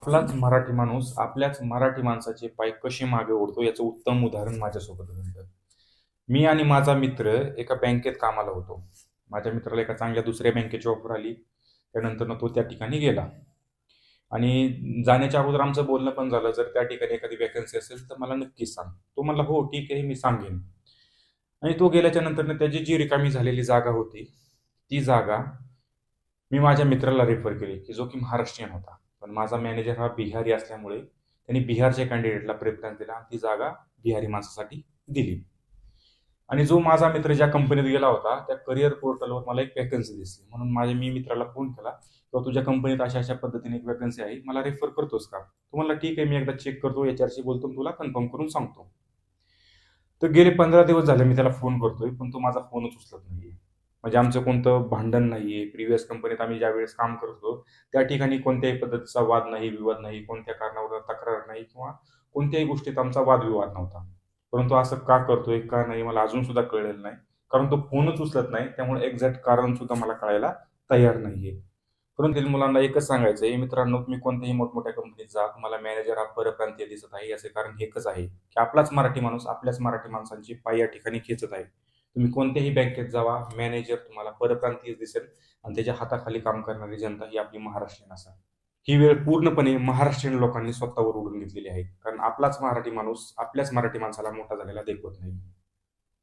आपलाच मराठी माणूस आपल्याच मराठी माणसाचे पाय कसे मागे ओढतो याचं उत्तम उदाहरण माझ्यासोबत घडलं. मी आणि माझा मित्र एका बँकेत कामाला होतो. माझ्या मित्राला एका चांगल्या दुसऱ्या बँकेची ऑफर आली. त्यानंतर तो त्या ठिकाणी गेला आणि जाण्याच्या अगोदर आमचं बोलणं पण झालं, जर त्या ठिकाणी एखादी वॅकन्सी असेल तर मला नक्कीच सांग. तो म्हणला, हो ठीक आहे, मी सांगेन. आणि तो गेल्याच्या नंतर त्याची जी रिकामी झालेली जागा होती, ती जागा मी माझ्या मित्राला रेफर केली, की जो की महाराष्ट्रीयन होता. पण माझा मॅनेजर हा बिहारी असल्यामुळे त्यांनी बिहारच्या कॅन्डिडेटला प्रेफरन्स दिला आणि ती जागा बिहारी माणसासाठी दिली. आणि जो माझा मित्र ज्या कंपनीत गेला होता, त्या करिअर पोर्टलवर मला एक वॅकन्सी दिसली. म्हणून मी मित्राला फोन केला, किंवा तुझ्या कंपनीत अशा अशा पद्धतीने एक वॅकन्सी आहे, मला रेफर करतोस का? तो म्हणला, ठीक आहे, मी एकदा चेक करतो, एचआरशी बोलतो आणि तुला कन्फर्म करून सांगतो. तर गेले 15 दिवस झाले मी त्याला फोन करतोय, पण तो माझा फोनच उचलत नाहीये. म्हणजे आमचं कोणतं भांडण नाहीये. प्रिव्हियस कंपनीत आम्ही ज्या वेळेस काम करत होतो, त्या ठिकाणी कोणत्याही पद्धतीचा वाद नाही, विवाद नाही, कोणत्या कारणावर तक्रार नाही किंवा कोणत्याही गोष्टीत आमचा वादविवाद नव्हता. परंतु असं का करतोय, का नाही, मला अजून सुद्धा कळलेलं नाही. कारण तो फोनच उचलत नाही, त्यामुळे एक्झॅक्ट कारण सुद्धा मला कळायला तयार नाहीये. परंतु मुलांना एकच सांगायचं आहे, मित्रांनो, तुम्ही कोणत्याही मोठमोठ्या कंपनीत जा, तुम्हाला मॅनेजर हा परप्रांतीय दिसत आहे, याचे कारण एकच आहे, की आपलाच मराठी माणूस आपल्याच मराठी माणसांची पाय या ठिकाणी खेचत आहे. तुम्ही कोणत्याही बँकेत जावा, मॅनेजर तुम्हाला परप्रांतीय दिसेल आणि त्याच्या हाताखाली काम करणारी जनता ही आपली महाराष्ट्रीयन असा. ही वेळ पूर्णपणे महाराष्ट्रीयन लोकांनी स्वतःवर ओढून घेतलेली आहे, कारण आपलाच मराठी माणूस आपल्याच मराठी माणसाला मोठा झालेला देखवत नाही.